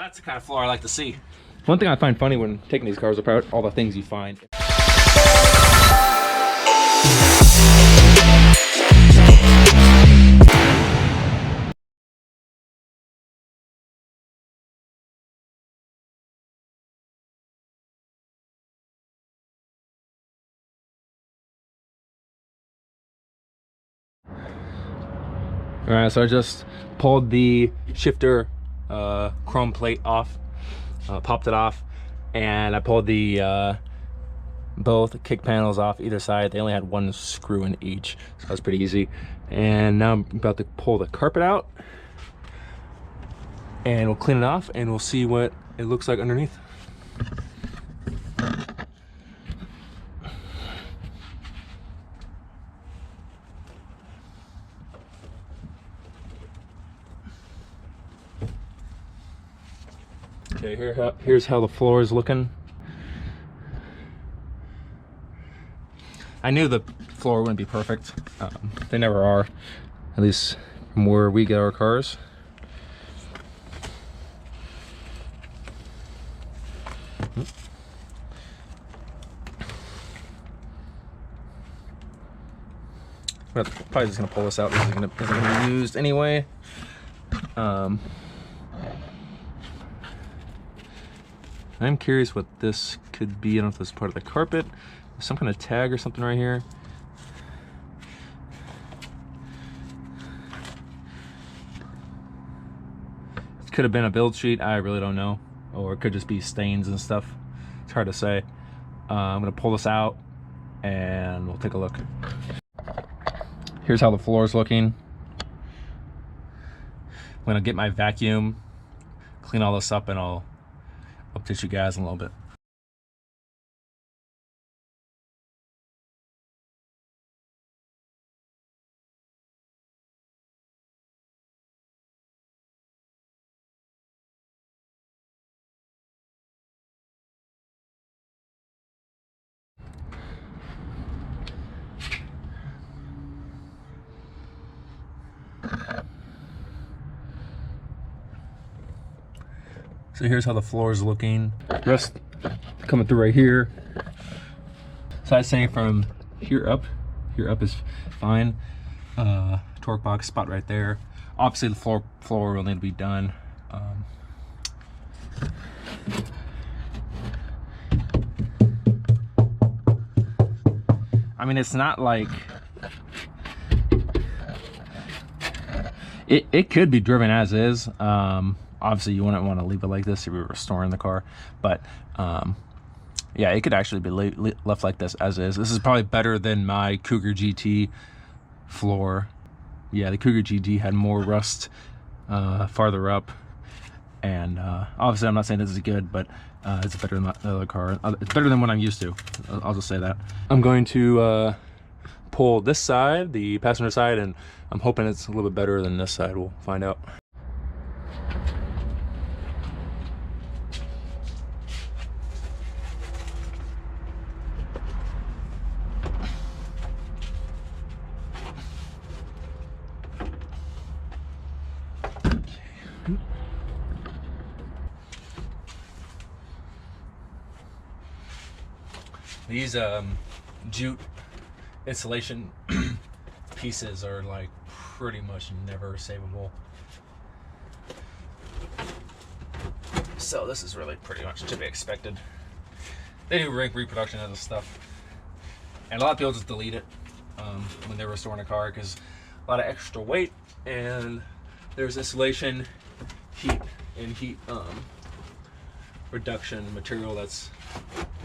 That's the kind of floor I like to see. One thing I find funny when taking these cars apart, all the things you find. All right, so I just pulled the shifter chrome plate off, popped it off, and I pulled the both kick panels off either side. They only had one screw in each, so that was pretty easy. And now I'm about to pull the carpet out, and we'll clean it off, and we'll see what it looks like underneath. Okay, here's how the floor is looking. I knew the floor wouldn't be perfect. They never are, at least from where we get our cars. I'm probably just gonna pull this out. This isn't gonna be used anyway. I'm curious what this could be. I don't know if this is part of the carpet. Some kind of tag or something right here. It could have been a build sheet. I really don't know. Or it could just be stains and stuff. It's hard to say. I'm gonna pull this out and we'll take a look. Here's how the floor is looking. I'm gonna get my vacuum, clean all this up, and I'll update you guys in a little bit. So here's how the floor is looking. Rust coming through right here. So I'd say from here up is fine. Torque box spot right there. Obviously the floor will need to be done. I mean, it's not like it could be driven as is. Obviously you wouldn't want to leave it like this if you were restoring the car, but yeah, it could actually be left like this as is. This is probably better than my Cougar GT floor. Yeah, the Cougar GT had more rust farther up, and obviously I'm not saying this is good, but it's better than the other car. It's better than what I'm used to. I'll just say that. I'm going to pull this side, the passenger side, and I'm hoping it's a little bit better than this side. We'll find out. These jute insulation pieces are like pretty much never savable. So this is really pretty much to be expected. They do reproduction of this stuff, and a lot of people just delete it when they're restoring a car because a lot of extra weight, and there's insulation, heat reduction material that's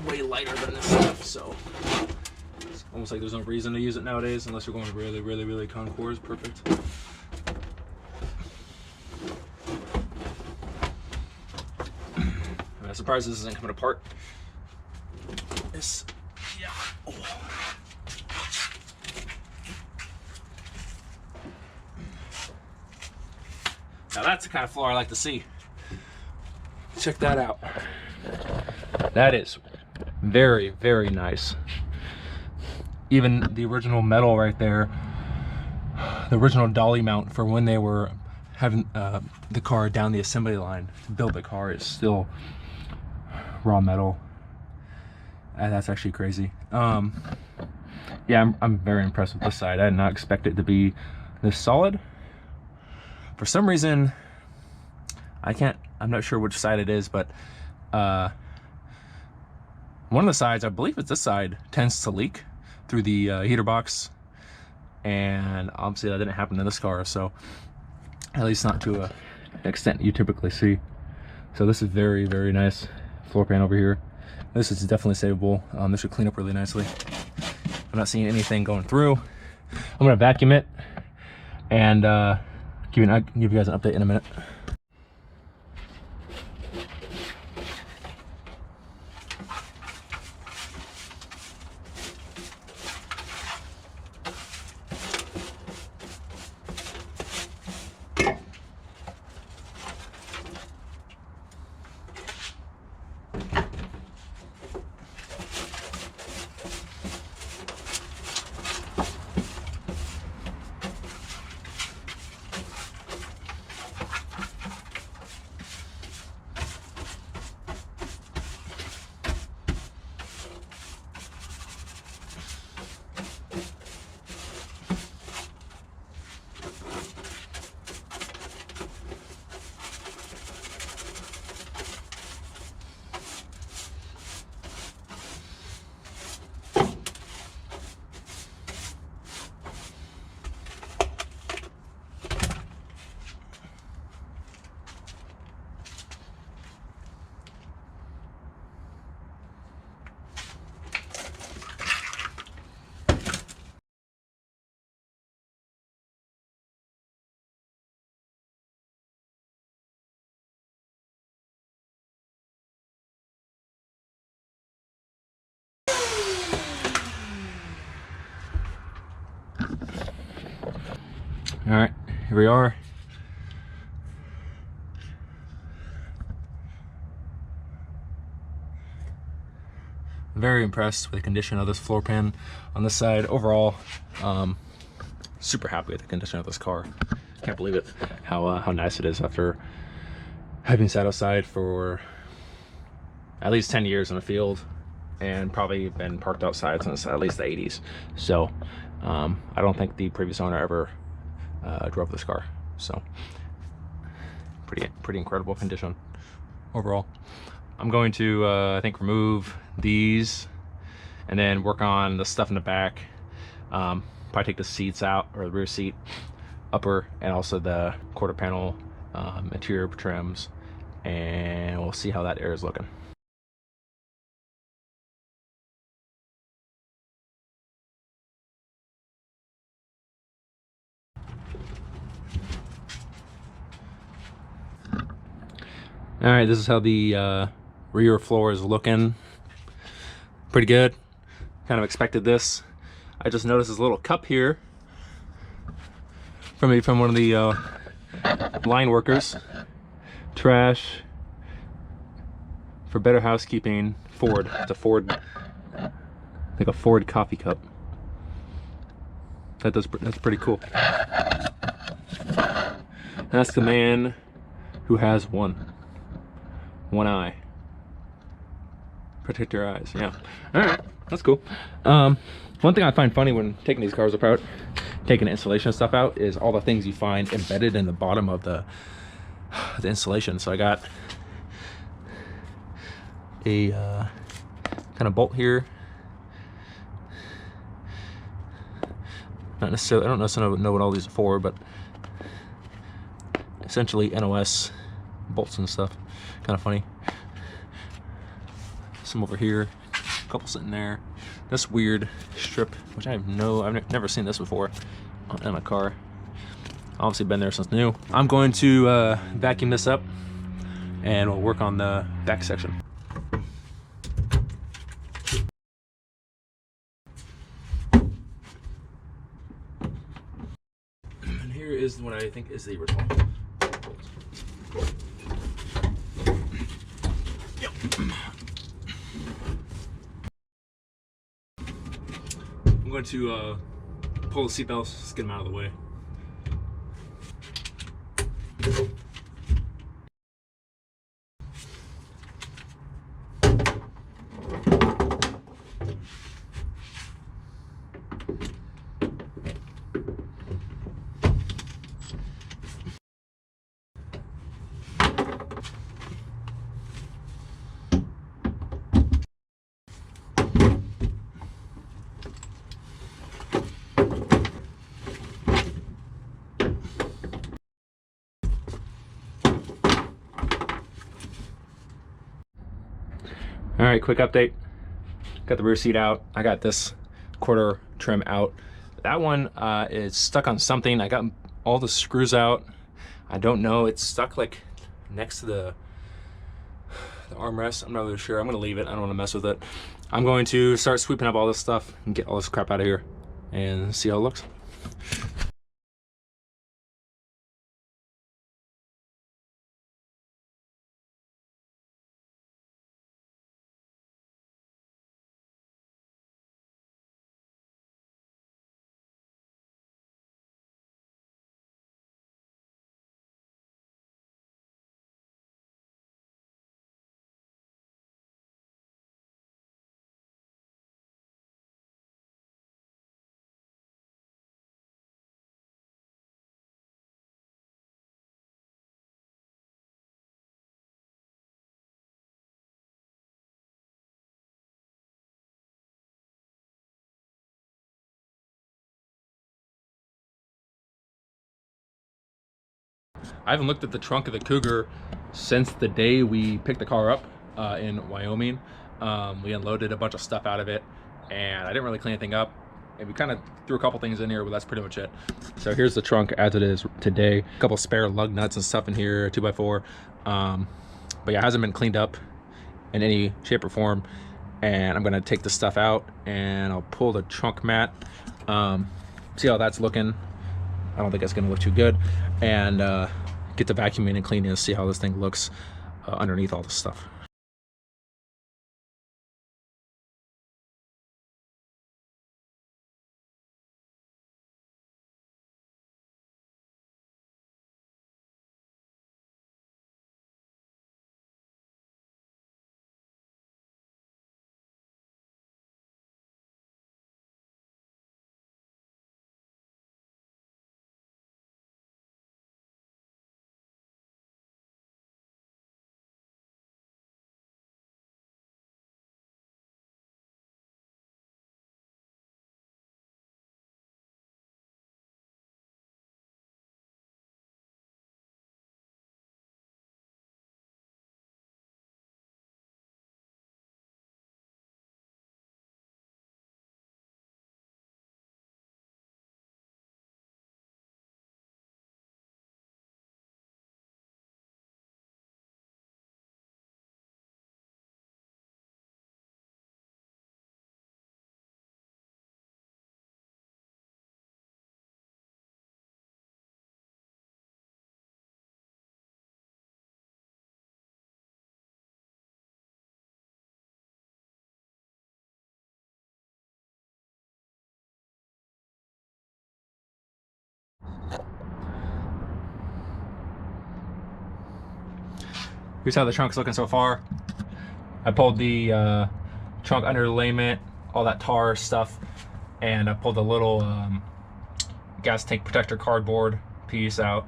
way lighter than this stuff, so it's almost like there's no reason to use it nowadays unless you're going to really concours. Perfect. I'm surprised this isn't coming apart. This, yeah. Oh. Now that's the kind of floor I like to see. Check that out. That is very nice. Even the original metal right there, the original dolly mount for when they were having the car down the assembly line to build the car is still raw metal. And that's actually crazy. Yeah, I'm very impressed with this side. I did not expect it to be this solid. For some reason, I'm not sure which side it is, but one of the sides, I believe it's this side, tends to leak through the heater box. And obviously that didn't happen to this car, so at least not to an extent you typically see. So this is very, very nice floor pan over here. This is definitely savable. This should clean up really nicely. I'm not seeing anything going through. I'm gonna vacuum it and give you guys an update in a minute. All right, here we are. Very impressed with the condition of this floor pan on this side. Overall, super happy with the condition of this car. Can't believe it, how nice it is after having sat outside for at least 10 years in the field and probably been parked outside since at least the 80s. So I don't think the previous owner ever drove this car. So pretty incredible condition overall. I'm going to I think remove these and then work on the stuff in the back. Probably take the seats out, or the rear seat, upper, and also the quarter panel interior trims, and we'll see how that air is looking. All right, this is how the rear floor is looking. Pretty good. Kind of expected this. I just noticed this little cup here from one of the line workers. Trash for better housekeeping. Ford. It's a Ford, like a Ford coffee cup. That's pretty cool. That's the man who has one eye. Protect your eyes. Yeah. All right, that's cool. One thing I find funny when taking these cars apart, taking the insulation stuff out, is all the things you find embedded in the bottom of the insulation. So I got a kind of bolt here. Not necessarily, I don't necessarily know what all these are for, but essentially NOS bolts and stuff. Kind of funny. Some over here, a couple sitting there. This weird strip, which I've never seen this before in a car. Obviously been there since new. I'm going to vacuum this up and we'll work on the back section. And here is what I think is the original. Yep. I'm going to pull the seatbelts, just get them out of the way. All right, quick update. Got the rear seat out. I got this quarter trim out. That one is stuck on something. I got all the screws out. I don't know. It's stuck like next to the armrest. I'm not really sure. I'm gonna leave it. I don't want to mess with it. I'm going to start sweeping up all this stuff and get all this crap out of here and see how it looks. I haven't looked at the trunk of the Cougar since the day we picked the car up in Wyoming. We unloaded a bunch of stuff out of it, and I didn't really clean anything up. And we kind of threw a couple things in here, but that's pretty much it. So here's the trunk as it is today. A couple spare lug nuts and stuff in here, 2x4. But yeah, it hasn't been cleaned up in any shape or form. And I'm gonna take the stuff out and I'll pull the trunk mat, see how that's looking. I don't think it's gonna look too good. And get the vacuuming and cleaning and see how this thing looks underneath all this stuff. Here's how the trunk's looking so far. I pulled the trunk underlayment, all that tar stuff, and I pulled the little gas tank protector cardboard piece out.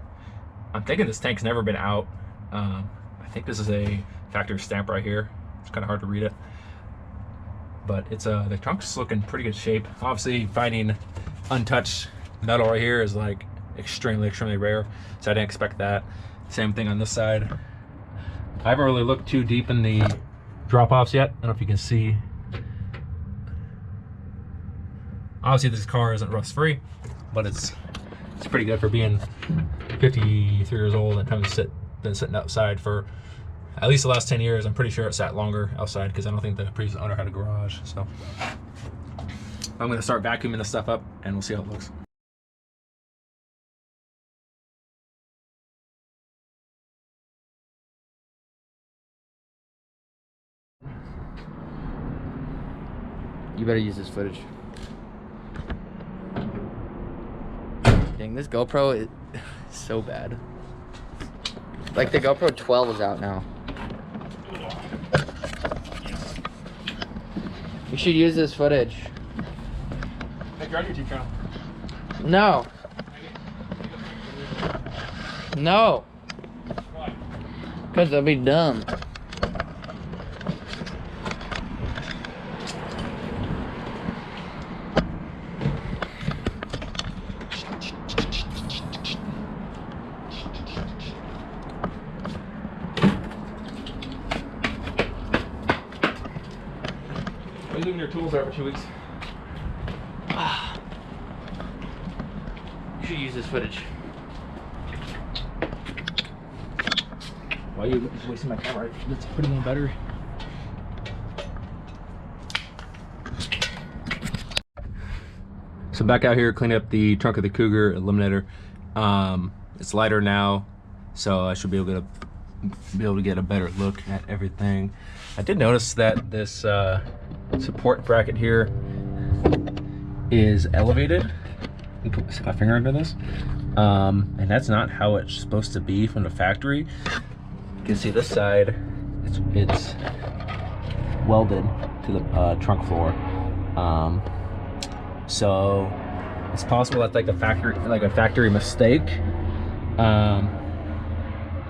I'm thinking this tank's never been out. I think this is a factory stamp right here. It's kind of hard to read it, but it's the trunk's looking pretty good shape. Obviously, finding untouched metal right here is like extremely rare, so I didn't expect that. Same thing on this side. I haven't really looked too deep in the drop-offs yet. I don't know if you can see. Obviously this car isn't rust-free, but it's pretty good for being 53 years old and having been sitting outside for at least the last 10 years. I'm pretty sure it sat longer outside because I don't think the previous owner had a garage. So I'm gonna start vacuuming this stuff up and we'll see how it looks. You better use this footage. Dang, this GoPro is so bad. Like the GoPro 12 is out now. You should use this footage. Hey, you're on your YouTube channel. No. No. Why? Because that'd be dumb. You're leaving your tools there for 2 weeks. You should use this footage. Why are you just wasting my camera? Let's put it on battery. So back out here cleaning up the trunk of the Cougar Eliminator. It's lighter now, so I should be able to get a better look at everything. I did notice that this support bracket here is elevated. Let me put my finger under this. And that's not how it's supposed to be from the factory. You can see this side, it's welded to the trunk floor. So it's possible that's like a factory mistake.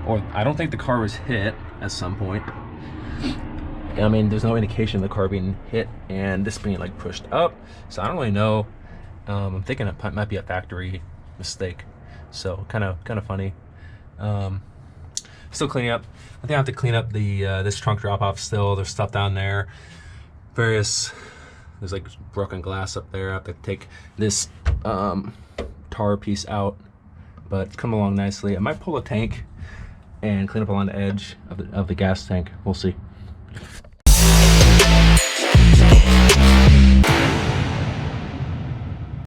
Or I don't think the car was hit at some point. I mean, there's no indication of the car being hit and this being like pushed up. So I don't really know. I'm thinking it might be a factory mistake. So kind of funny. Still cleaning up. I think I have to clean up the this trunk drop off still. There's stuff down there. There's like broken glass up there. I have to take this tar piece out, but it's come along nicely. I might pull a tank and clean up along the edge of the gas tank. We'll see.